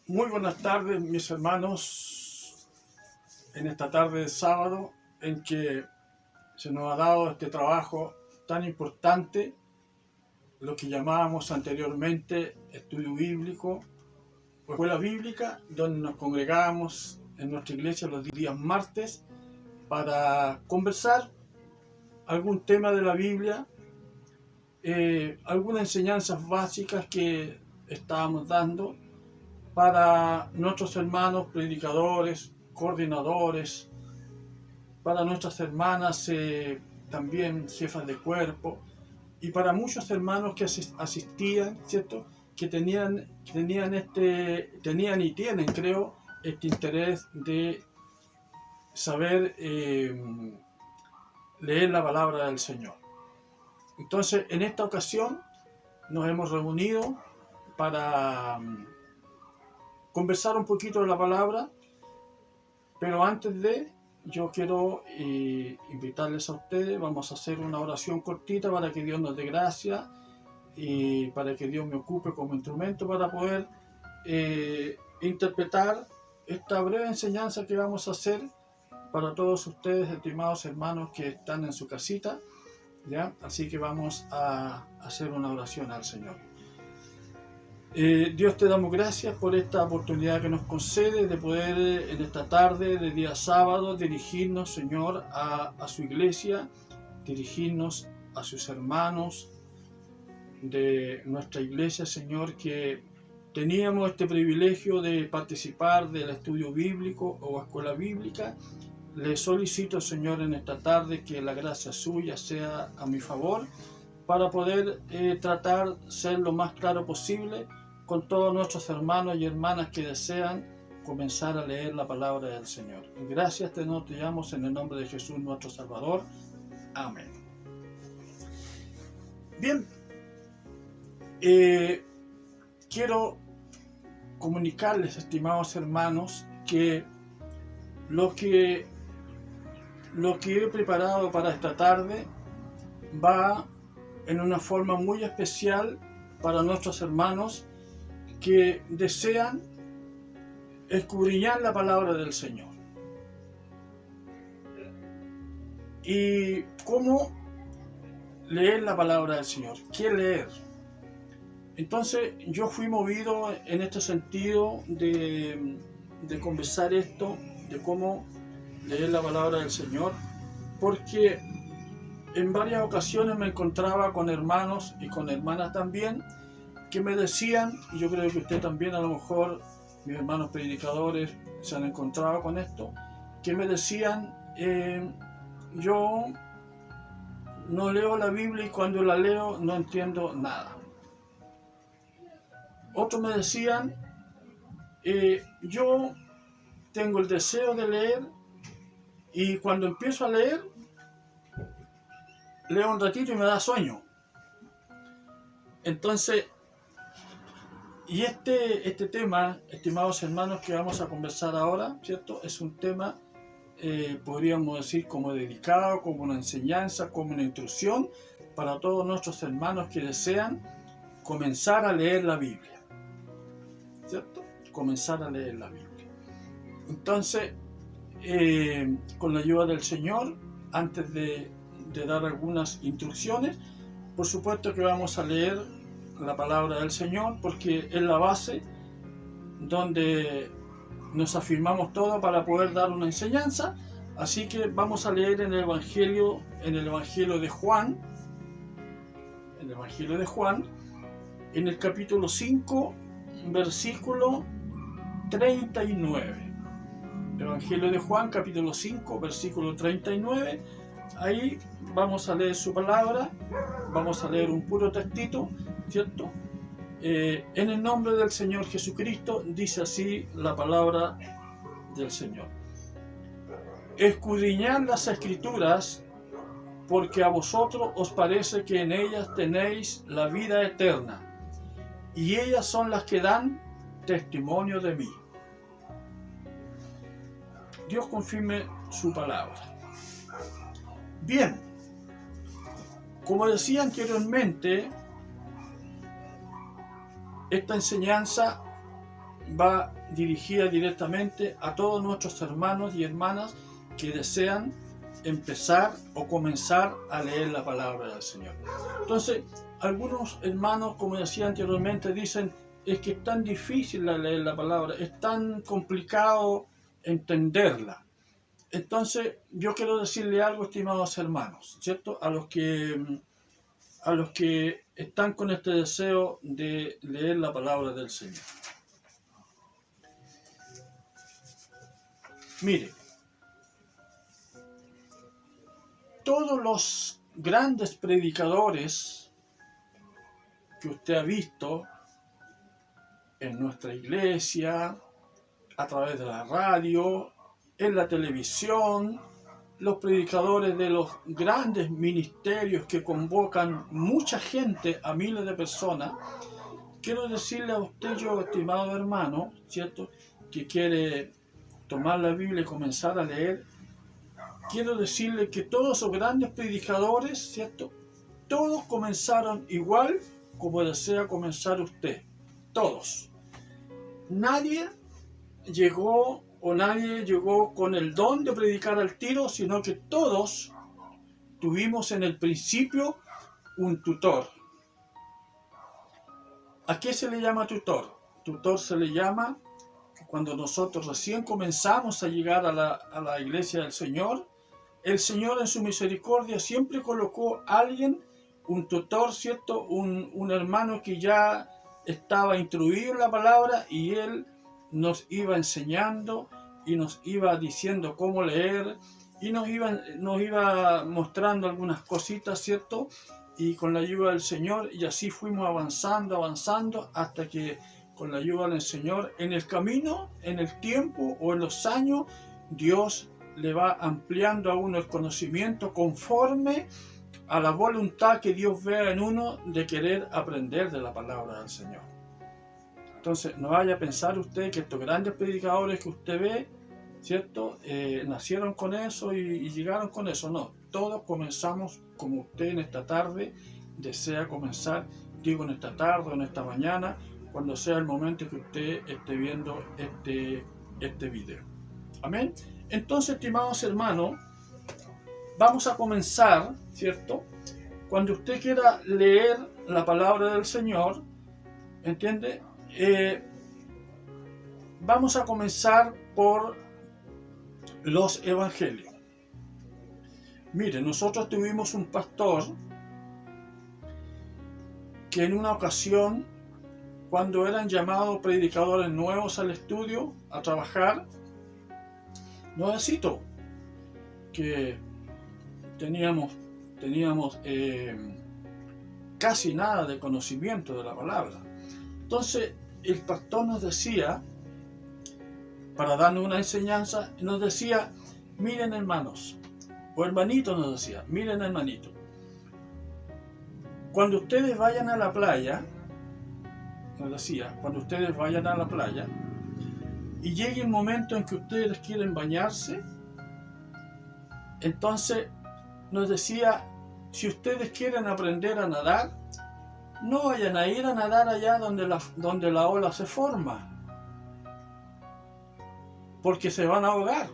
Muy buenas tardes, mis hermanos, en esta tarde de sábado en que se nos ha dado este trabajo tan importante, lo que llamábamos anteriormente estudio bíblico o escuela bíblica, donde nos congregábamos en nuestra iglesia los días martes para conversar algún tema de la Biblia, algunas enseñanzas básicas que estábamos dando para nuestros hermanos predicadores, coordinadores, para nuestras hermanas también jefas de cuerpo, y para muchos hermanos que asistían, ¿cierto? Que tenían y tienen, creo, este interés de saber leer la palabra del Señor. Entonces, en esta ocasión nos hemos reunido para conversar un poquito de la palabra, pero antes yo quiero invitarles a ustedes. Vamos a hacer una oración cortita para que Dios nos dé gracia y para que Dios me ocupe como instrumento para poder interpretar esta breve enseñanza que vamos a hacer para todos ustedes, estimados hermanos que están en su casita, ¿ya? Así que vamos a hacer una oración al Señor. Dios, te damos gracias por esta oportunidad que nos concede de poder en esta tarde de día sábado dirigirnos, Señor, a su iglesia, dirigirnos a sus hermanos de nuestra iglesia, Señor, que teníamos este privilegio de participar del estudio bíblico o escuela bíblica. Le solicito, Señor, en esta tarde que la gracia suya sea a mi favor para poder tratar de ser lo más claro posible con todos nuestros hermanos y hermanas que desean comenzar a leer la palabra del Señor. Gracias te damos en el nombre de Jesús nuestro Salvador. Amén. Bien, quiero comunicarles, estimados hermanos, que lo que he preparado para esta tarde va en una forma muy especial para nuestros hermanos que desean escudriñar la palabra del Señor. ¿Y cómo leer la palabra del Señor? ¿Qué leer? Entonces yo fui movido en este sentido de conversar esto, de cómo leer la palabra del Señor, porque en varias ocasiones me encontraba con hermanos y con hermanas también que me decían, y yo creo que usted también, a lo mejor mis hermanos predicadores se han encontrado con esto, que me decían, yo no leo la Biblia y cuando la leo no entiendo nada. Otros me decían, yo tengo el deseo de leer y cuando empiezo a leer, leo un ratito y me da sueño. Entonces, y este tema, estimados hermanos, que vamos a conversar ahora, ¿cierto? Es un tema, podríamos decir, como dedicado, como una enseñanza, como una instrucción para todos nuestros hermanos que desean comenzar a leer la Biblia, ¿cierto? Comenzar a leer la Biblia. Entonces, con la ayuda del Señor, antes de dar algunas instrucciones, por supuesto que vamos a leer la palabra del Señor, porque es la base donde nos afirmamos todo para poder dar una enseñanza. Así que vamos a leer en el Evangelio de Juan, en el capítulo 5, versículo 39. Evangelio de Juan, capítulo 5, versículo 39. Ahí vamos a leer su palabra, vamos a leer un puro textito, ¿cierto? En el nombre del Señor Jesucristo, dice así la palabra del Señor. Escudriñad las Escrituras, porque a vosotros os parece que en ellas tenéis la vida eterna, y ellas son las que dan testimonio de mí. Dios confirme su palabra. Bien, como decía anteriormente, esta enseñanza va dirigida directamente a todos nuestros hermanos y hermanas que desean empezar o comenzar a leer la palabra del Señor. Entonces, algunos hermanos, como decía anteriormente, dicen, es que es tan difícil leer la palabra, es tan complicado entenderla. Entonces, yo quiero decirle algo, estimados hermanos, ¿cierto? A los que están con este deseo de leer la palabra del Señor. Mire, todos los grandes predicadores que usted ha visto en nuestra iglesia, a través de la radio, en la televisión, los predicadores de los grandes ministerios que convocan mucha gente, a miles de personas, quiero decirle a usted, yo, estimado hermano, ¿cierto?, que quiere tomar la Biblia y comenzar a leer, quiero decirle que todos esos grandes predicadores, ¿cierto?, todos comenzaron igual como desea comenzar usted. Todos. Nadie llegó con el don de predicar al tiro, sino que todos tuvimos en el principio un tutor. ¿A qué se le llama tutor? Tutor se le llama cuando nosotros recién comenzamos a llegar a la iglesia del Señor. El Señor en su misericordia siempre colocó a alguien, un tutor, ¿cierto? Un hermano que ya estaba instruido en la palabra y él nos iba enseñando y nos iba diciendo cómo leer y nos iba mostrando algunas cositas, ¿cierto? Y con la ayuda del Señor, y así fuimos avanzando hasta que con la ayuda del Señor, en el camino, en el tiempo o en los años, Dios le va ampliando a uno el conocimiento conforme a la voluntad que Dios vea en uno de querer aprender de la palabra del Señor. Entonces, no vaya a pensar usted que estos grandes predicadores que usted ve, ¿cierto?, nacieron con eso y llegaron con eso. No, todos comenzamos como usted en esta tarde desea comenzar, digo en esta tarde o en esta mañana, cuando sea el momento que usted esté viendo este video. Amén. Entonces, estimados hermanos, vamos a comenzar, ¿cierto? Cuando usted quiera leer la palabra del Señor, ¿entiende? Vamos a comenzar por los evangelios. Mire, nosotros tuvimos un pastor que en una ocasión, cuando eran llamados predicadores nuevos al estudio, a trabajar, nuevecito, que teníamos casi nada de conocimiento de la palabra. Entonces, el pastor nos decía, para darnos una enseñanza, nos decía, miren hermanos, o hermanito nos decía, miren hermanito, cuando ustedes vayan a la playa, nos decía, cuando ustedes vayan a la playa, y llegue el momento en que ustedes quieren bañarse, entonces nos decía, si ustedes quieren aprender a nadar, no vayan a ir a nadar allá donde la ola se forma, porque se van a ahogar.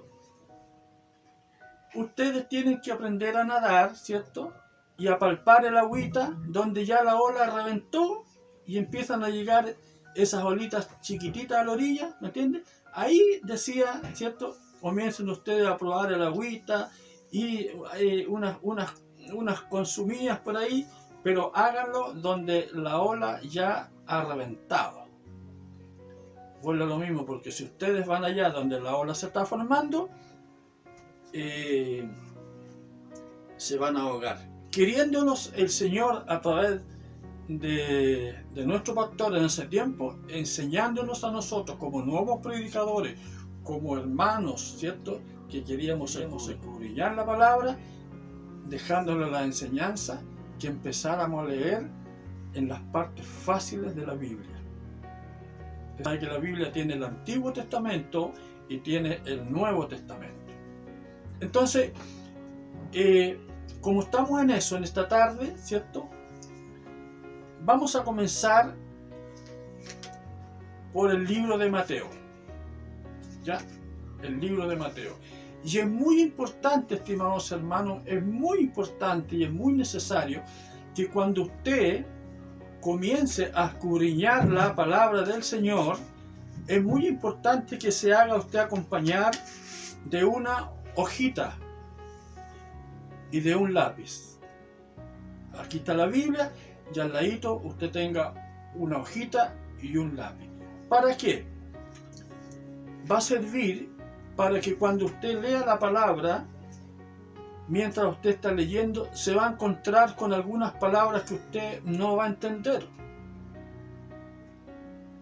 Ustedes tienen que aprender a nadar, ¿cierto? Y a palpar el agüita donde ya la ola reventó y empiezan a llegar esas olitas chiquititas a la orilla, ¿me entiendes? Ahí decía, ¿cierto? Comiencen ustedes a probar el agüita y unas consumidas por ahí, pero háganlo donde la ola ya ha reventado. Vuelve lo mismo, porque si ustedes van allá donde la ola se está formando, se van a ahogar. Queriéndonos el Señor a través de nuestro pastor en ese tiempo, enseñándonos a nosotros como nuevos predicadores, como hermanos, ¿cierto?, que queríamos escudriñar la palabra, dejándole la enseñanza, que empezáramos a leer en las partes fáciles de la Biblia. Sabe que la Biblia tiene el Antiguo Testamento y tiene el Nuevo Testamento. Entonces, como estamos en eso en esta tarde, ¿cierto?, vamos a comenzar por el libro de Mateo. ¿Ya? El libro de Mateo. Y es muy importante, estimados hermanos, es muy importante y es muy necesario que cuando usted comience a escudriñar la palabra del Señor, es muy importante que se haga usted acompañar de una hojita y de un lápiz. Aquí está la Biblia y al ladito usted tenga una hojita y un lápiz. ¿Para qué? Va a servir para que cuando usted lea la palabra, mientras usted está leyendo, se va a encontrar con algunas palabras que usted no va a entender.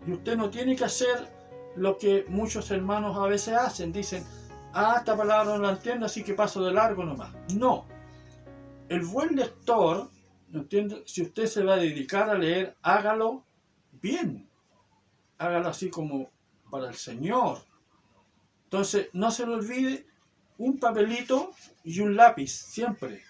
Y usted no tiene que hacer lo que muchos hermanos a veces hacen. Dicen, esta palabra no la entiendo, así que paso de largo nomás. No. El buen lector, ¿no entiende? Si usted se va a dedicar a leer, hágalo bien. Hágalo así como para el Señor. Entonces, no se le olvide un papelito y un lápiz, siempre,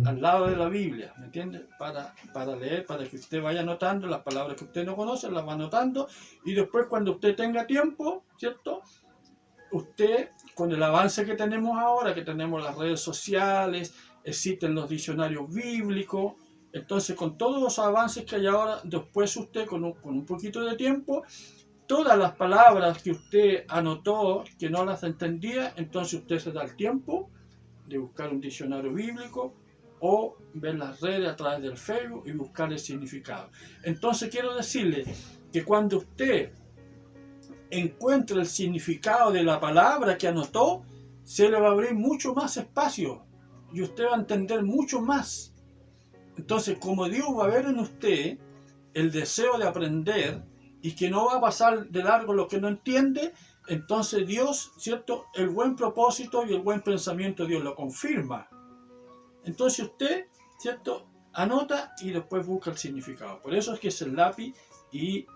al lado de la Biblia, ¿me entiende? Para leer, para que usted vaya anotando las palabras que usted no conoce, las va anotando, y después cuando usted tenga tiempo, ¿cierto? Usted, con el avance que tenemos ahora, que tenemos las redes sociales, existen los diccionarios bíblicos, entonces con todos los avances que hay ahora, después usted con un poquito de tiempo, todas las palabras que usted anotó que no las entendía, entonces usted se da el tiempo de buscar un diccionario bíblico o ver las redes a través del Facebook y buscar el significado. Entonces quiero decirle que cuando usted encuentre el significado de la palabra que anotó, se le va a abrir mucho más espacio y usted va a entender mucho más. Entonces, como Dios va a ver en usted el deseo de aprender y que no va a pasar de largo lo que no entiende, entonces Dios, ¿cierto? El buen propósito y el buen pensamiento Dios lo confirma. Entonces usted, ¿cierto? Anota y después busca el significado. Por eso es que es el lápiz y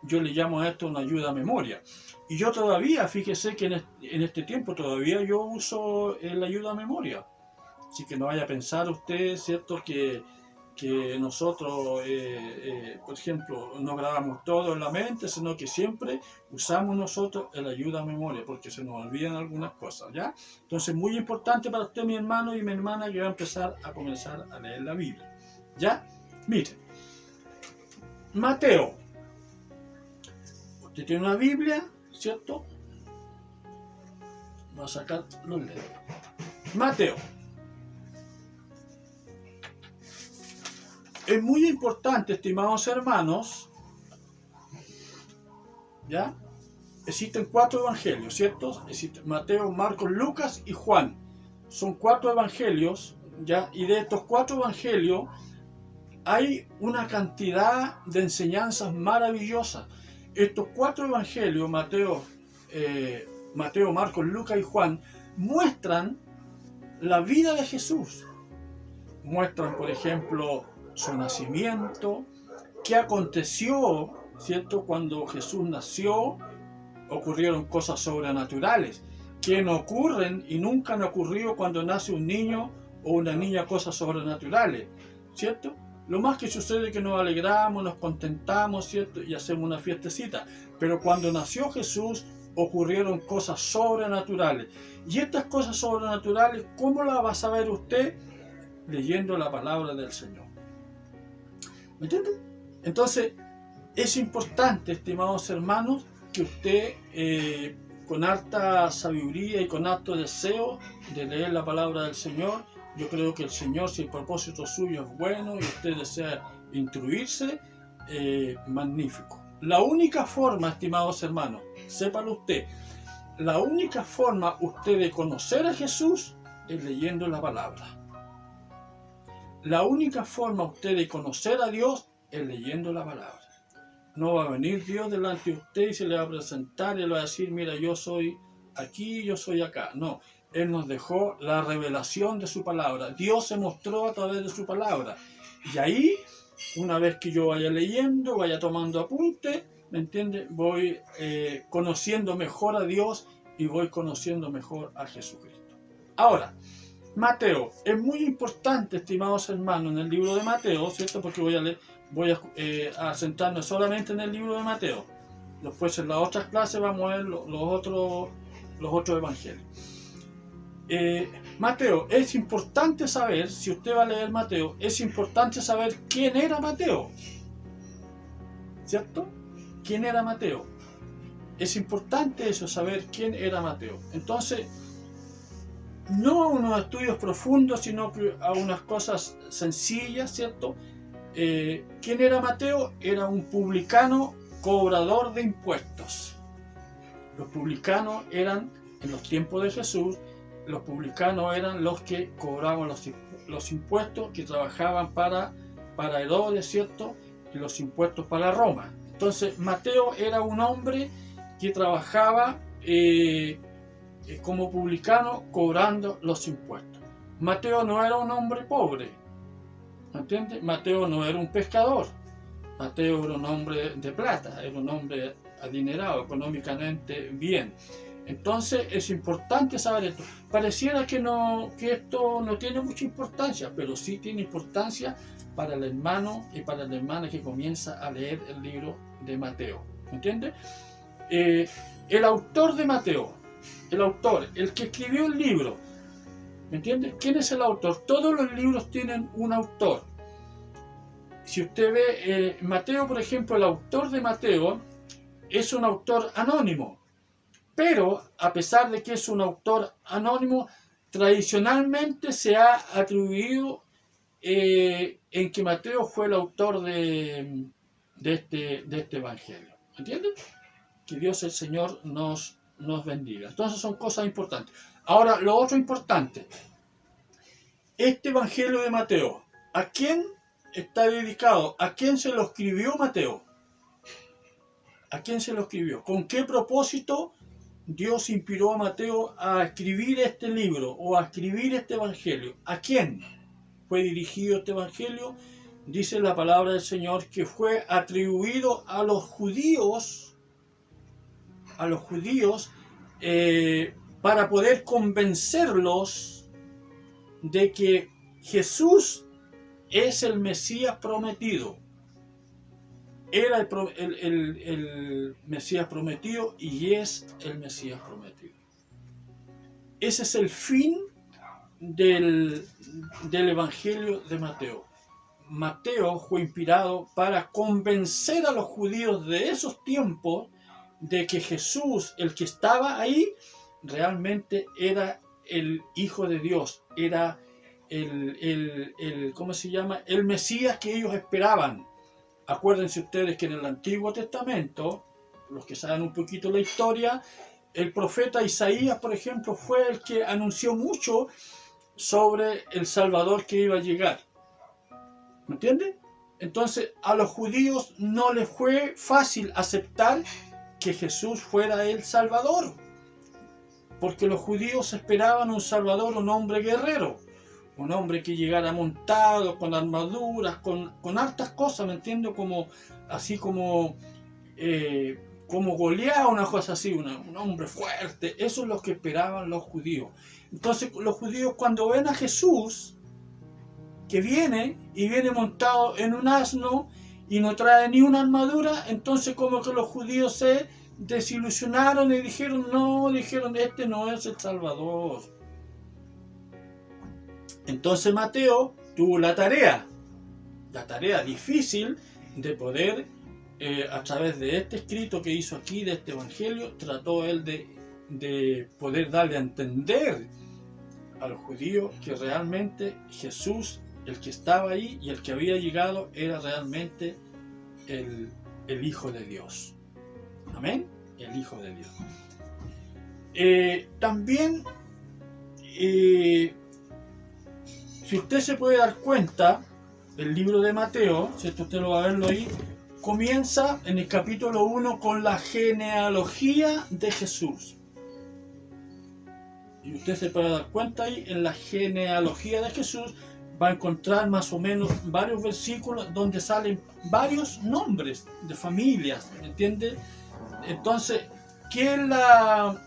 yo le llamo a esto una ayuda a memoria. Y yo todavía, fíjese que en este tiempo todavía yo uso la ayuda a memoria. Así que no vaya a pensar usted, ¿cierto? Que nosotros, por ejemplo, no grabamos todo en la mente, sino que siempre usamos nosotros el ayuda a memoria, porque se nos olvidan algunas cosas, ¿ya? Entonces, muy importante para usted, mi hermano y mi hermana, que va a comenzar a leer la Biblia, ¿ya? Mire, Mateo. Usted tiene una Biblia, ¿cierto? Va a sacar los dedos. Mateo. Es muy importante, estimados hermanos, ¿ya? Existen 4 evangelios, ¿cierto? Existen Mateo, Marcos, Lucas y Juan. Son 4 evangelios, ¿ya? Y de estos 4 evangelios hay una cantidad de enseñanzas maravillosas. Estos 4 evangelios, Mateo, Marcos, Lucas y Juan, muestran la vida de Jesús. Muestran, por ejemplo, su nacimiento, qué aconteció, ¿cierto? Cuando Jesús nació, ocurrieron cosas sobrenaturales, que no ocurren y nunca han ocurrido cuando nace un niño o una niña, cosas sobrenaturales, ¿cierto? Lo más que sucede es que nos alegramos, nos contentamos, ¿cierto? Y hacemos una fiestecita. Pero cuando nació Jesús, ocurrieron cosas sobrenaturales. Y estas cosas sobrenaturales, ¿cómo las va a saber usted? Leyendo la palabra del Señor. ¿Me entiende? Entonces, es importante, estimados hermanos, que usted, con harta sabiduría y con harto deseo de leer la palabra del Señor, yo creo que el Señor, si el propósito suyo es bueno y usted desea instruirse, magnífico. La única forma, estimados hermanos, sépalo usted, la única forma usted de conocer a Jesús es leyendo la palabra. La única forma usted de conocer a Dios es leyendo la palabra. No va a venir Dios delante de usted y se le va a presentar y le va a decir, mira, yo soy aquí, yo soy acá. No, Él nos dejó la revelación de su palabra. Dios se mostró a través de su palabra. Y ahí, una vez que yo vaya leyendo, vaya tomando apunte, ¿me entiende? Voy conociendo mejor a Dios y voy conociendo mejor a Jesucristo. Ahora, Mateo, es muy importante, estimados hermanos, en el libro de Mateo, ¿cierto? Porque voy a centrarme solamente en el libro de Mateo. Después en las otras clases vamos a ver los otros evangelios. Mateo, es importante saber, si usted va a leer Mateo, es importante saber quién era Mateo, ¿cierto? ¿Quién era Mateo? Es importante eso, saber quién era Mateo. Entonces, no a unos estudios profundos, sino que a unas cosas sencillas, ¿cierto? ¿Quién era Mateo? Era un publicano cobrador de impuestos. Los publicanos eran, en los tiempos de Jesús, los publicanos eran los que cobraban los impuestos, que trabajaban para Herodes, ¿cierto? Y los impuestos para Roma. Entonces, Mateo era un hombre que trabajaba como publicano cobrando los impuestos. Mateo no era un hombre pobre, ¿me entiendes? Mateo no era un pescador. Mateo era un hombre de plata, era un hombre adinerado, económicamente bien. Entonces es importante saber esto. Pareciera que esto no tiene mucha importancia, pero sí tiene importancia para el hermano y para la hermana que comienza a leer el libro de Mateo. ¿Me entiendes? El autor de Mateo, el que escribió el libro, ¿me entiendes? ¿Quién es el autor? Todos los libros tienen un autor. Si usted ve Mateo, por ejemplo, el autor de Mateo es un autor anónimo. Pero, a pesar de que es un autor anónimo, tradicionalmente se ha atribuido en que Mateo fue el autor de este evangelio. ¿Entienden? Que Dios el Señor nos bendiga. Entonces son cosas importantes. Ahora, lo otro importante. Este evangelio de Mateo, ¿a quién está dedicado? ¿A quién se lo escribió Mateo? ¿A quién se lo escribió? ¿Con qué propósito Dios inspiró a Mateo a escribir este libro o a escribir este evangelio? ¿A quién fue dirigido este evangelio? Dice la palabra del Señor que fue atribuido a los judíos, para poder convencerlos de que Jesús es el Mesías prometido. Era el Mesías prometido y es el Mesías prometido. Ese es el fin del Evangelio de Mateo. Mateo fue inspirado para convencer a los judíos de esos tiempos de que Jesús, el que estaba ahí, realmente era el Hijo de Dios, era ¿cómo se llama? El Mesías que ellos esperaban. Acuérdense ustedes que en el Antiguo Testamento, los que saben un poquito la historia, el profeta Isaías, por ejemplo, fue el que anunció mucho sobre el Salvador que iba a llegar. ¿Me entienden? Entonces, a los judíos no les fue fácil aceptar que Jesús fuera el Salvador, porque los judíos esperaban un Salvador, un hombre guerrero, un hombre que llegara montado, con armaduras, con hartas cosas, ¿me entiendo? Como Goliat, una cosa así, un hombre fuerte. Eso es lo que esperaban los judíos. Entonces los judíos, cuando ven a Jesús, que viene montado en un asno y no trae ni una armadura, entonces como que los judíos se desilusionaron y dijeron, este no es el Salvador. Entonces Mateo tuvo la tarea difícil de poder, a través de este escrito que hizo aquí, de este evangelio, trató él de poder darle a entender a los judíos que realmente Jesús, el que estaba ahí y el que había llegado, era realmente el Hijo de Dios. Amén, el Hijo de Dios. También, si usted se puede dar cuenta, el libro de Mateo, si usted lo va a verlo ahí, comienza en el capítulo 1 con la genealogía de Jesús. Y usted se puede dar cuenta ahí, en la genealogía de Jesús, va a encontrar más o menos varios versículos donde salen varios nombres de familias, ¿me entiende? Entonces, ¿qué es la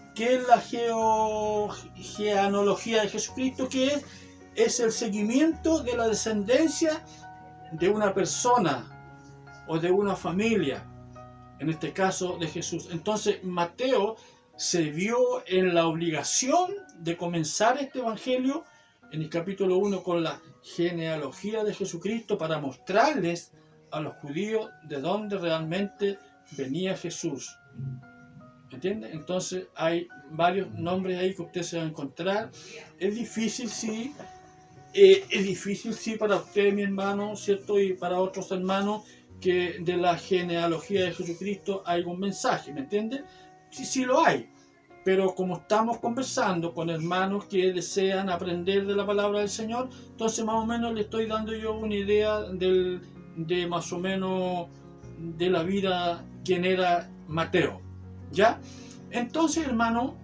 genealogía de Jesucristo? ¿Qué es? Es el seguimiento de la descendencia de una persona o de una familia. en este caso de Jesús. Entonces Mateo se vio en la obligación de comenzar este evangelio en el capítulo 1 con la genealogía de Jesucristo para mostrarles a los judíos de dónde realmente venía Jesús. ¿Entiende? Entonces hay varios nombres ahí que usted se va a encontrar. Es difícil, sí. Es difícil, sí, para usted, mi hermano, ¿cierto? Y para otros hermanos, que de la genealogía de Jesucristo hay un mensaje, ¿me entiende? Sí, sí lo hay. Pero como estamos conversando con hermanos que desean aprender de la palabra del Señor, entonces más o menos le estoy dando yo una idea de más o menos de la vida, quién era Mateo. ¿Ya? Entonces, hermano,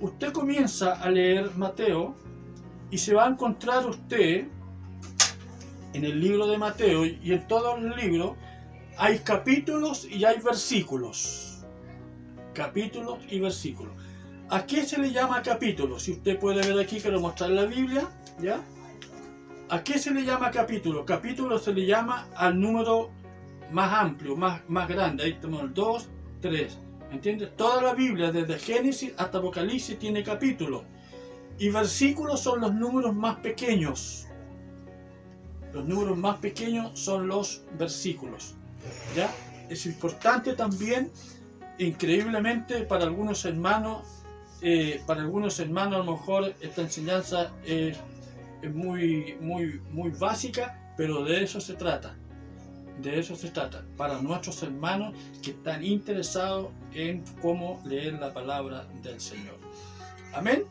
usted comienza a leer Mateo y se va a encontrar usted en el libro de Mateo y en todos los libros hay capítulos y hay versículos. Capítulos y versículos. ¿A qué se le llama capítulo? Si usted puede ver aquí, quiero mostrar la Biblia, ¿ya? ¿A qué se le llama capítulo? Capítulo se le llama al número más amplio, más grande. Ahí tenemos el 2, 3. ¿Entiendes? Toda la Biblia, desde Génesis hasta Apocalipsis, tiene capítulos. Y versículos son los números más pequeños. Los números más pequeños son los versículos. ¿Ya? Es importante también, increíblemente, para algunos hermanos a lo mejor esta enseñanza es muy básica, pero de eso se trata. De eso se trata, para nuestros hermanos que están interesados en cómo leer la palabra del Señor. Amén.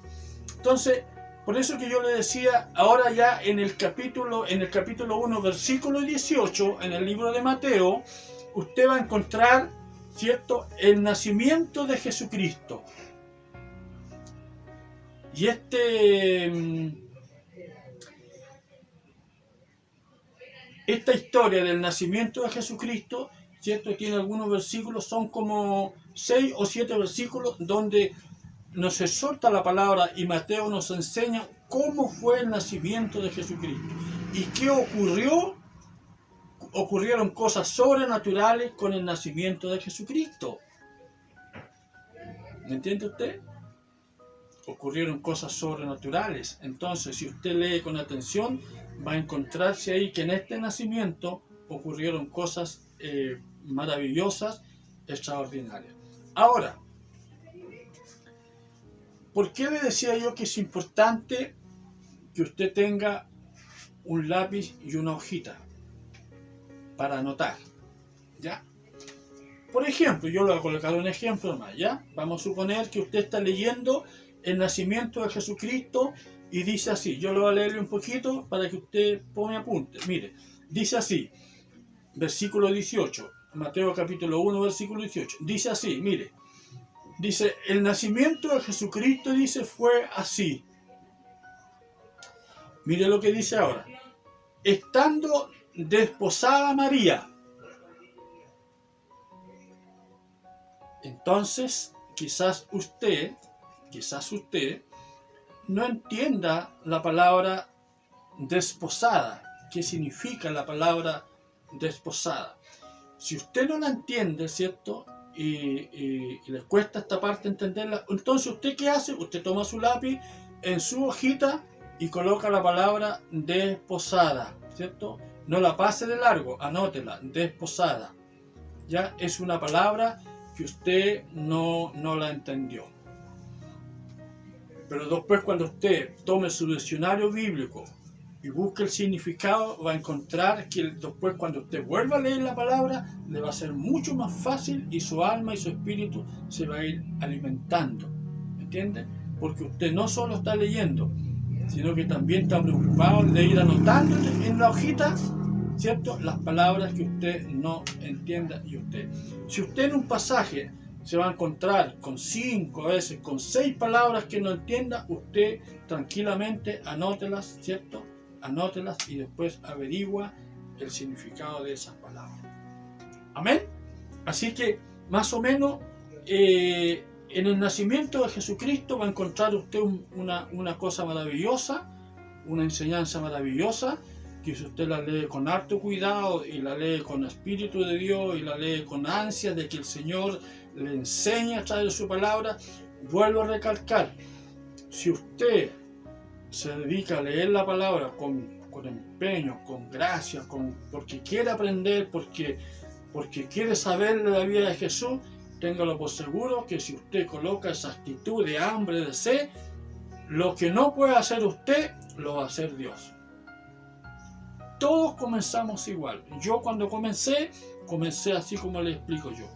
Entonces, por eso que yo le decía, ahora ya en el capítulo 1, versículo 18, en el libro de Mateo, usted va a encontrar, ¿cierto?, el nacimiento de Jesucristo. Y esta historia del nacimiento de Jesucristo, ¿cierto?, tiene algunos versículos, son como 6 o 7 versículos donde nos exhorta la palabra y Mateo nos enseña cómo fue el nacimiento de Jesucristo. ¿Y qué ocurrió? Ocurrieron cosas sobrenaturales con el nacimiento de Jesucristo. ¿Me entiende usted? Ocurrieron cosas sobrenaturales. Entonces, si usted lee con atención, va a encontrarse ahí que en este nacimiento ocurrieron cosas maravillosas, extraordinarias. Ahora, ¿por qué le decía yo que es importante que usted tenga un lápiz y una hojita para anotar? ¿Ya? Por ejemplo, yo le voy a colocar un ejemplo más, ¿ya? Vamos a suponer que usted está leyendo el nacimiento de Jesucristo y dice así, yo le voy a leerle un poquito para que usted ponga apunte. Mire, dice así, versículo 18, Mateo capítulo 1, versículo 18, dice así, mire, dice, el nacimiento de Jesucristo, dice, fue así. Mire lo que dice ahora, estando desposada María. Entonces, quizás usted no entienda la palabra desposada. ¿Qué significa la palabra desposada? Si usted no la entiende, ¿cierto? Y le cuesta esta parte entenderla, entonces ¿usted qué hace? Usted toma su lápiz en su hojita y coloca la palabra desposada, ¿cierto? No la pase de largo, anótela, desposada. Ya es una palabra que usted no la entendió. Pero después, cuando usted tome su diccionario bíblico y busque el significado, va a encontrar que después, cuando usted vuelva a leer la palabra, le va a ser mucho más fácil y su alma y su espíritu se va a ir alimentando. ¿Entiende? Porque usted no solo está leyendo, sino que también está preocupado de ir anotando en la hojita, ¿cierto?, las palabras que usted no entienda. Y si usted en un pasaje se va a encontrar con 5 veces, con 6 palabras que no entienda, usted tranquilamente anótelas, ¿cierto? Anótelas y después averigua el significado de esas palabras. Amén. Así que más o menos en el nacimiento de Jesucristo va a encontrar usted una cosa maravillosa, una enseñanza maravillosa, que si usted la lee con harto cuidado y la lee con espíritu de Dios y la lee con ansia de que el Señor le enseñe a través de su palabra, vuelvo a recalcar, si usted se dedica a leer la palabra con empeño, con gracia, porque quiere aprender, porque quiere saber de la vida de Jesús, téngalo por seguro que si usted coloca esa actitud de hambre, de sed, lo que no puede hacer usted, lo va a hacer Dios. Todos comenzamos igual. Yo cuando comencé así como le explico yo.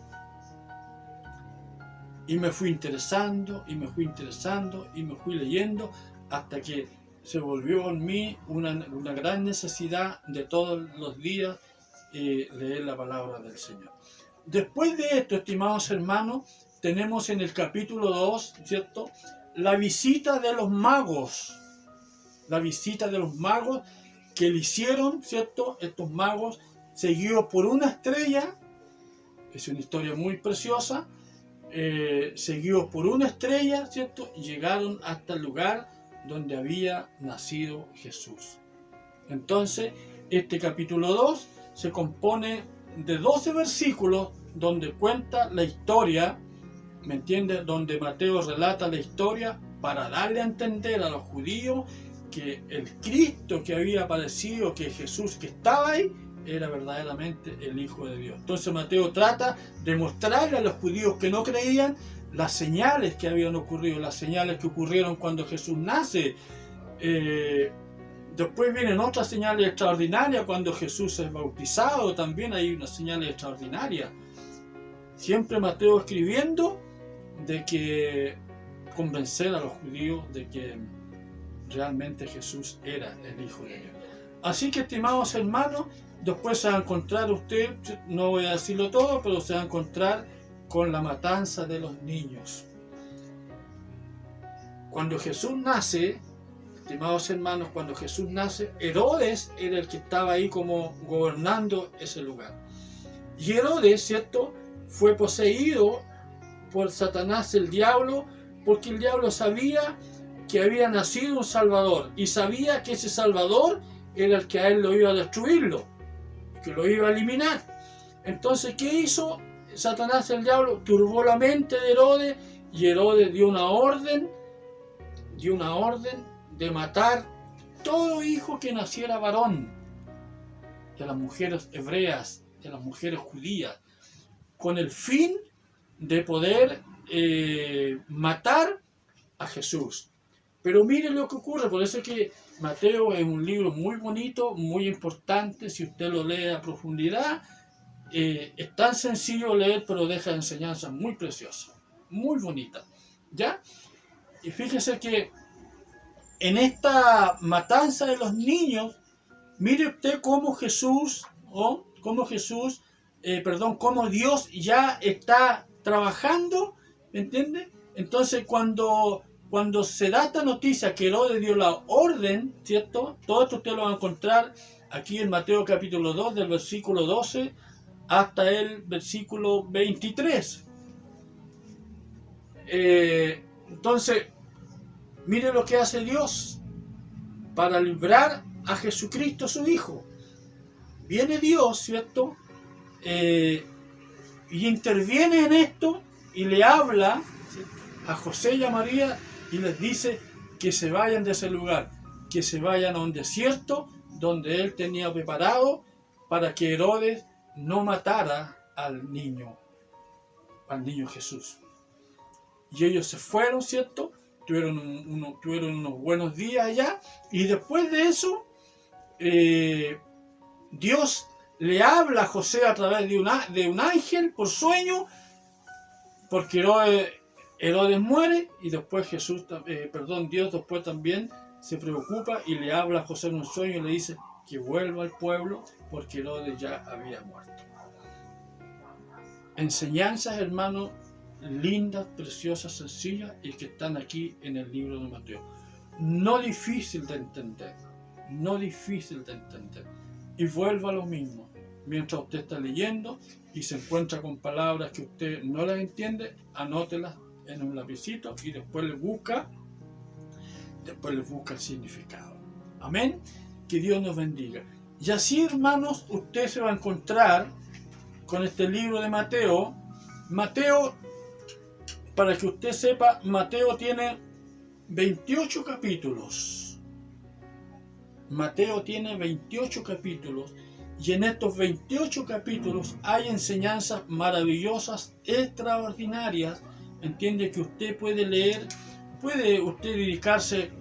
Y me fui interesando, y me fui leyendo, hasta que se volvió en mí una gran necesidad de todos los días leer la palabra del Señor. Después de esto, estimados hermanos, tenemos en el capítulo 2, ¿cierto?, la visita de los magos. La visita de los magos que le hicieron, ¿cierto?, estos magos, seguidos por una estrella. Es una historia muy preciosa. Seguidos por una estrella, ¿cierto?, llegaron hasta el lugar donde había nacido Jesús. Entonces, este capítulo 2 se compone de 12 versículos donde cuenta la historia, ¿me entiendes?, donde Mateo relata la historia para darle a entender a los judíos que el Cristo que había aparecido, que Jesús que estaba ahí, era verdaderamente el Hijo de Dios. Entonces Mateo trata de mostrarle a los judíos que no creían las señales que habían ocurrido, las señales que ocurrieron cuando Jesús nace. Después vienen otras señales extraordinarias cuando Jesús es bautizado, también hay unas señales extraordinarias. Siempre Mateo escribiendo de que convencer a los judíos de que realmente Jesús era el Hijo de Dios. Así que, estimados hermanos, después se va a encontrar usted, no voy a decirlo todo, pero se va a encontrar con la matanza de los niños. Cuando Jesús nace, estimados hermanos, cuando Jesús nace, Herodes era el que estaba ahí como gobernando ese lugar. Y Herodes, ¿cierto?, fue poseído por Satanás, el diablo, porque el diablo sabía que había nacido un Salvador y sabía que ese Salvador era el que a él lo iba a destruirlo, que lo iba a eliminar. Entonces, ¿qué hizo Satanás, el diablo? Turbó la mente de Herodes, y Herodes dio una orden de matar todo hijo que naciera varón de las mujeres hebreas, de las mujeres judías, con el fin de poder matar a Jesús. Pero mire lo que ocurre, por eso es que Mateo es un libro muy bonito, muy importante, si usted lo lee a profundidad. Es tan sencillo leer, pero deja enseñanzas muy preciosas, muy bonitas, ¿ya? Y fíjese que en esta matanza de los niños, mire usted cómo cómo Dios ya está trabajando, ¿me entiende? Entonces cuando se da esta noticia que Herodes dio la orden, ¿cierto? Todo esto usted lo va a encontrar aquí en Mateo capítulo 2, del versículo 12 hasta el versículo 23. Entonces, mire lo que hace Dios para librar a Jesucristo su Hijo. Viene Dios, ¿cierto?, y interviene en esto y le habla a José y a María y les dice que se vayan de ese lugar, que se vayan a un desierto donde él tenía preparado para que Herodes no matara al niño Jesús. Y ellos se fueron, ¿cierto? Tuvieron unos buenos días allá, y después de eso Dios le habla a José a través de un ángel por sueño, porque Herodes muere, y después Dios después también se preocupa y le habla a José en un sueño y le dice que vuelva al pueblo porque Herodes ya había muerto. Enseñanzas, hermanos, lindas, preciosas, sencillas, y que están aquí en el libro de Mateo. No difícil de entender. Y vuelva a lo mismo. Mientras usted está leyendo y se encuentra con palabras que usted no las entiende, anótelas en un lapicito y después le busca el significado. Amén. Que Dios nos bendiga. Y así, hermanos, usted se va a encontrar con este libro de Mateo. Mateo, para que usted sepa, Mateo tiene 28 capítulos. Mateo tiene 28 capítulos. Y en estos 28 capítulos hay enseñanzas maravillosas, extraordinarias. Entiende que usted puede leer, puede usted dedicarse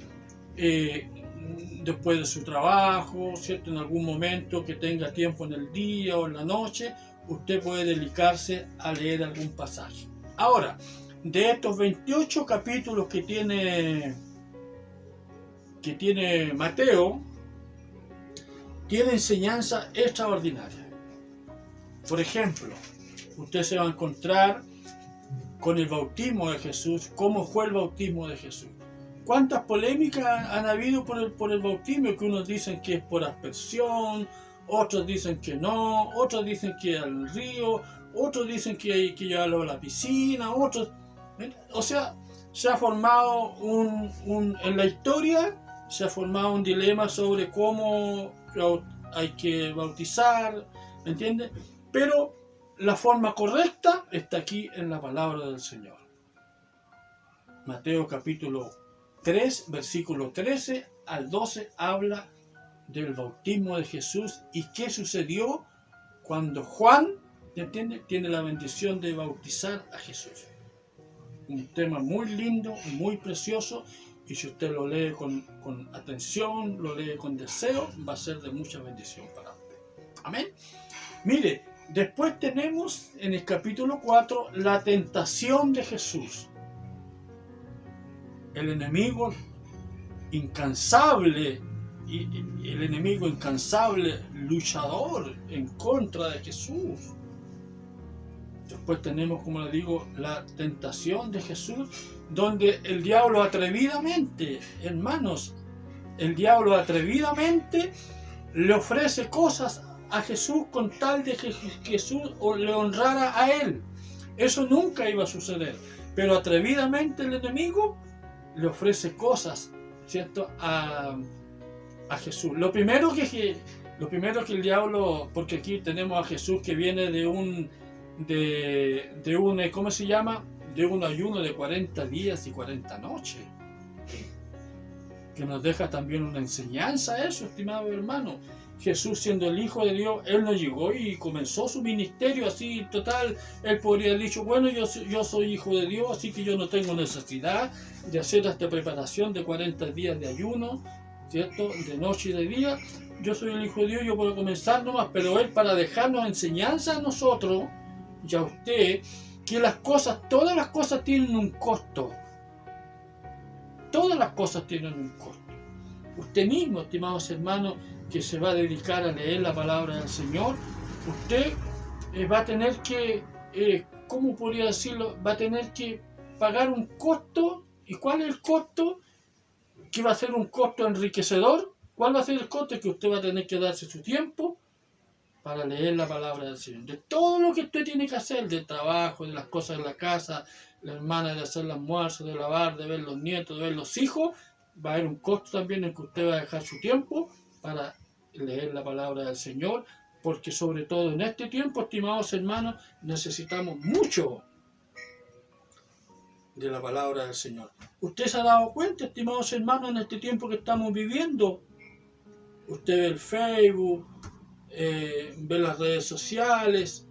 después de su trabajo, ¿cierto? En algún momento que tenga tiempo en el día o en la noche, usted puede dedicarse a leer algún pasaje. Ahora, de estos 28 capítulos que tiene Mateo, tiene enseñanza extraordinaria. Por ejemplo, usted se va a encontrar con el bautismo de Jesús, cómo fue el bautismo de Jesús. ¿Cuántas polémicas han habido por el bautismo? Que unos dicen que es por aspersión, otros dicen que no, otros dicen que al río, otros dicen que hay que llevarlo a la piscina, otros... O sea, se ha formado en la historia, se ha formado un dilema sobre cómo hay que bautizar, ¿me entiendes? Pero la forma correcta está aquí en la palabra del Señor. Mateo capítulo 3, versículo 13 al 12 habla del bautismo de Jesús y qué sucedió cuando Juan, ¿entiende?, tiene la bendición de bautizar a Jesús. Un tema muy lindo, muy precioso, y si usted lo lee con atención, lo lee con deseo, va a ser de mucha bendición para usted. Amén. Mire, después tenemos en el capítulo 4 la tentación de Jesús. El enemigo incansable, luchador en contra de Jesús. Después tenemos, como le digo, la tentación de Jesús, donde el diablo atrevidamente, hermanos, el diablo atrevidamente le ofrece cosas a Jesús con tal de que Jesús le honrara a él. Eso nunca iba a suceder, pero atrevidamente el enemigo le ofrece cosas, ¿cierto?, a Jesús. Lo primero que el diablo, porque aquí tenemos a Jesús que viene de un ¿cómo se llama?, de un ayuno de 40 días y 40 noches, que nos deja también una enseñanza eso, estimado hermano. Jesús, siendo el Hijo de Dios, Él no llegó y comenzó su ministerio así total. Él podría haber dicho, bueno, yo soy Hijo de Dios, así que yo no tengo necesidad de hacer esta preparación de 40 días de ayuno, ¿cierto?, de noche y de día. Yo soy el Hijo de Dios, yo puedo comenzar nomás, pero Él, para dejarnos enseñanza a nosotros y a usted, que todas las cosas tienen un costo. Todas las cosas tienen un costo. Usted mismo, estimados hermanos, que se va a dedicar a leer la palabra del Señor, usted va a tener que, ¿cómo podría decirlo? Va a tener que pagar un costo. ¿Y cuál es el costo? ¿Que va a ser un costo enriquecedor? ¿Cuál va a ser el costo? Que usted va a tener que darse su tiempo para leer la palabra del Señor. De todo lo que usted tiene que hacer, de trabajo, de las cosas de la casa, la hermana, de hacer el almuerzo, de lavar, de ver los nietos, de ver los hijos, va a haber un costo también en que usted va a dejar su tiempo para leer la palabra del Señor, porque sobre todo en este tiempo, estimados hermanos, necesitamos mucho de la palabra del Señor. Usted se ha dado cuenta, estimados hermanos, en este tiempo que estamos viviendo, usted ve el Facebook, ve las redes sociales,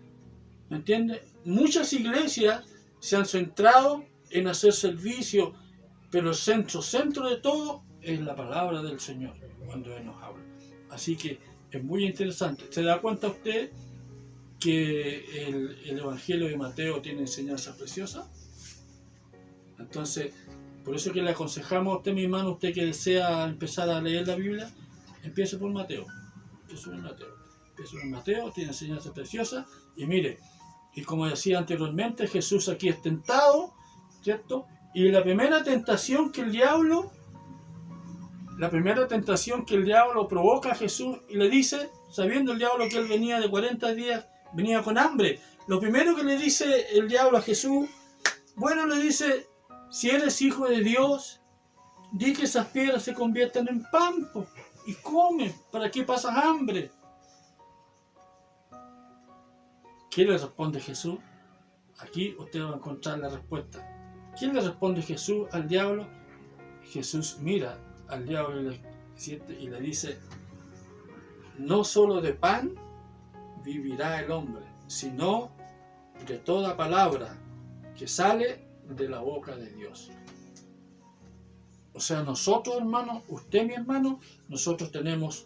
¿me entiende? Muchas iglesias se han centrado en hacer servicio, pero el centro de todo es la palabra del Señor cuando Él nos habla. Así que es muy interesante. ¿Se da cuenta usted que el Evangelio de Mateo tiene enseñanzas preciosas? Entonces, por eso que le aconsejamos a usted, mi hermano, usted que desea empezar a leer la Biblia, empiece por Mateo. Empiece por Mateo, tiene enseñanzas preciosas. Y mire, y como decía anteriormente, Jesús aquí es tentado, ¿cierto? Y la primera tentación que el diablo provoca a Jesús y le dice, sabiendo el diablo que él venía de 40 días, venía con hambre, lo primero que le dice el diablo a Jesús, bueno, le dice, si eres hijo de Dios, di que esas piedras se conviertan en pan y come, ¿para qué pasas hambre? ¿Qué le responde Jesús? Aquí usted va a encontrar la respuesta. ¿Quién le responde Jesús al diablo? Jesús mira al diablo y le dice, no solo de pan vivirá el hombre, sino de toda palabra que sale de la boca de Dios. O sea, nosotros, hermanos, usted, mi hermano, nosotros tenemos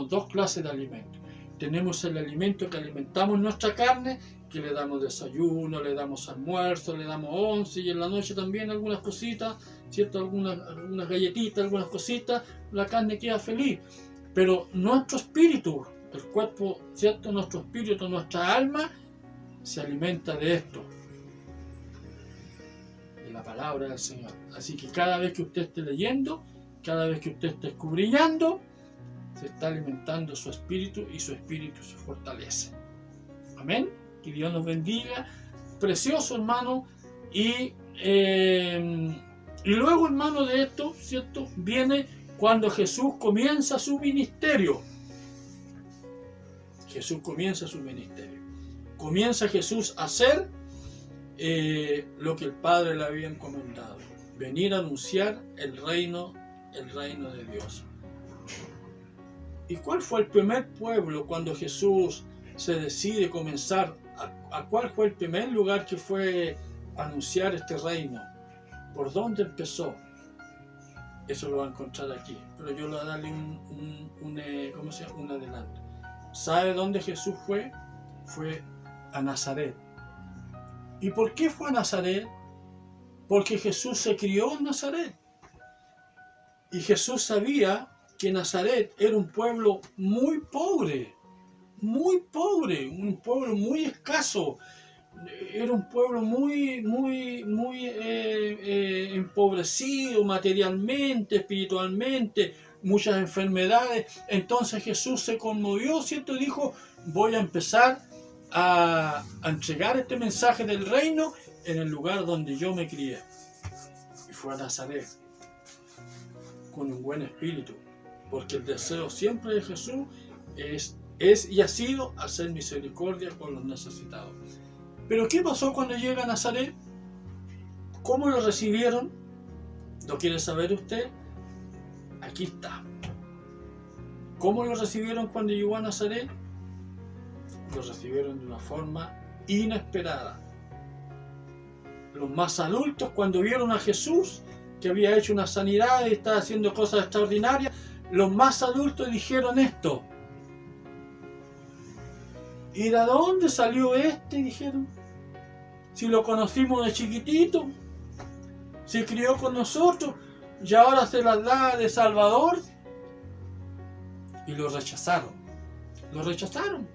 dos clases de alimentos. Tenemos el alimento que alimentamos nuestra carne, que le damos desayuno, le damos almuerzo, le damos once y en la noche también algunas cositas, ¿cierto? Algunas galletitas, algunas cositas, la carne queda feliz. Pero nuestro espíritu, el cuerpo, ¿cierto? Nuestro espíritu, nuestra alma, se alimenta de esto, de la palabra del Señor. Así que cada vez que usted esté leyendo, cada vez que usted esté escudriñando, se está alimentando su espíritu y su espíritu se fortalece. Amén. Que Dios nos bendiga. Precioso, hermano. Y luego, hermano, de esto, ¿cierto? Viene cuando Jesús comienza su ministerio. Jesús comienza su ministerio. Comienza Jesús a hacer lo que el Padre le había encomendado. Venir a anunciar el reino de Dios. ¿Y cuál fue el primer pueblo cuando Jesús se decide comenzar? ¿A cuál fue el primer lugar que fue a anunciar este reino? ¿Por dónde empezó? Eso lo va a encontrar aquí. Pero yo le voy a darle un adelanto. ¿Sabe dónde Jesús fue? Fue a Nazaret. ¿Y por qué fue a Nazaret? Porque Jesús se crió en Nazaret. Y Jesús sabía que Nazaret era un pueblo muy pobre, un pueblo muy escaso, era un pueblo muy empobrecido materialmente, espiritualmente, muchas enfermedades. Entonces Jesús se conmovió, ¿cierto? Y dijo, voy a empezar a entregar este mensaje del reino en el lugar donde yo me crié. Y fue a Nazaret, con un buen espíritu. Porque el deseo siempre de Jesús es y ha sido hacer misericordia con los necesitados. Pero ¿qué pasó cuando llega a Nazaret? ¿Cómo lo recibieron? ¿Lo quiere saber usted? Aquí está. ¿Cómo lo recibieron cuando llegó a Nazaret? Lo recibieron de una forma inesperada. Los más adultos, cuando vieron a Jesús, que había hecho una sanidad y estaba haciendo cosas extraordinarias, los más adultos dijeron esto. ¿Y de dónde salió este? Dijeron. Si lo conocimos de chiquitito, se crió con nosotros y ahora se las da de Salvador. Y lo rechazaron. Lo rechazaron.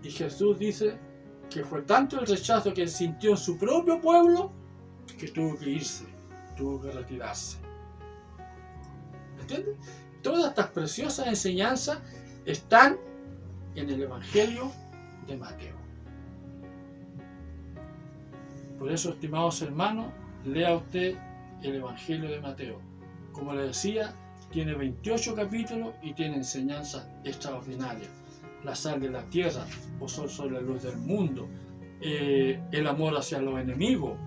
Y Jesús dice que fue tanto el rechazo que sintió en su propio pueblo que tuvo que irse, tuvo que retirarse. ¿Entiendes? Todas estas preciosas enseñanzas están en el Evangelio de Mateo. Por eso, estimados hermanos, lea usted el Evangelio de Mateo. Como le decía, tiene 28 capítulos y tiene enseñanzas extraordinarias. La sal de la tierra, vosotros sois la luz del mundo, el amor hacia los enemigos.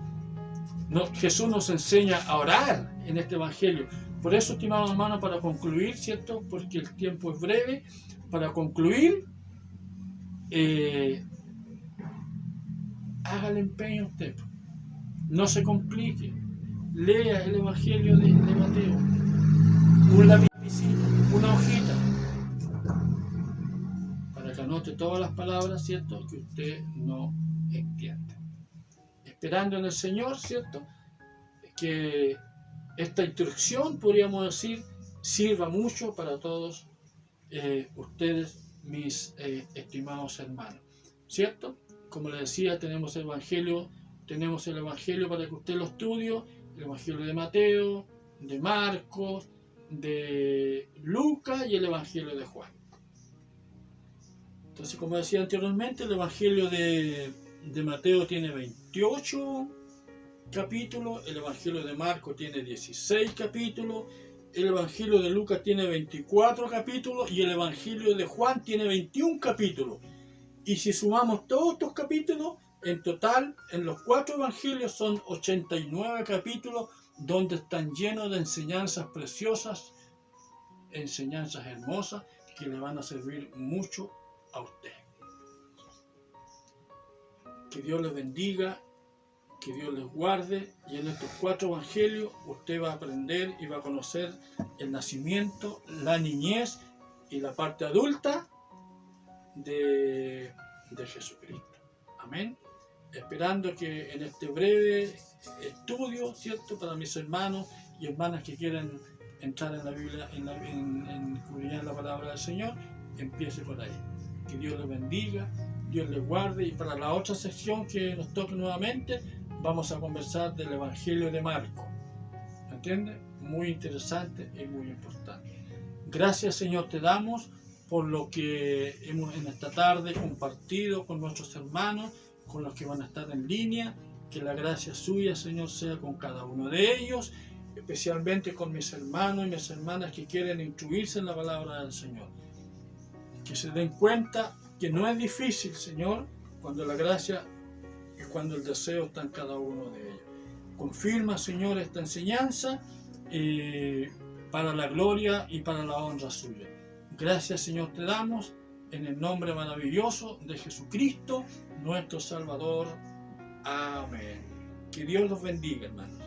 Jesús nos enseña a orar en este Evangelio. Por eso, estimados hermanos, para concluir, ¿cierto? Porque el tiempo es breve, para concluir, haga el empeño usted. No se complique. Lea el Evangelio de Mateo. Un lapicito, una hojita, para que anote todas las palabras, ¿cierto? Que usted no entiende. Esperando en el Señor, ¿cierto? Que esta instrucción, podríamos decir, sirva mucho para todos ustedes, mis estimados hermanos, ¿cierto? Como les decía, tenemos el Evangelio para que usted lo estudie, el Evangelio de Mateo, de Marcos, de Lucas y el Evangelio de Juan. Entonces, como decía anteriormente, el Evangelio de Mateo tiene 28 capítulos, el Evangelio de Marcos tiene 16 capítulos, el Evangelio de Lucas tiene 24 capítulos y el Evangelio de Juan tiene 21 capítulos. Y si sumamos todos estos capítulos, en total, en los 4 evangelios son 89 capítulos donde están llenos de enseñanzas preciosas, enseñanzas hermosas que le van a servir mucho a usted. Que Dios les bendiga, que Dios les guarde, y en estos 4 evangelios usted va a aprender y va a conocer el nacimiento, la niñez y la parte adulta de Jesucristo. Amén. Esperando que en este breve estudio, ¿cierto?, para mis hermanos y hermanas que quieren entrar en la Biblia, en escudriñar la palabra del Señor, empiece por ahí. Que Dios les bendiga, Dios les guarde, y para la otra sección que nos toque nuevamente, vamos a conversar del Evangelio de Marcos. ¿Me entiendes? Muy interesante y muy importante. Gracias, Señor, te damos por lo que hemos en esta tarde compartido con nuestros hermanos, con los que van a estar en línea. Que la gracia suya, Señor, sea con cada uno de ellos, especialmente con mis hermanos y mis hermanas que quieren instruirse en la palabra del Señor. Que se den cuenta que no es difícil, Señor, cuando la gracia y cuando el deseo está en cada uno de ellos. Confirma, Señor, esta enseñanza para la gloria y para la honra suya. Gracias, Señor, te damos en el nombre maravilloso de Jesucristo, nuestro Salvador. Amén. Que Dios los bendiga, hermanos.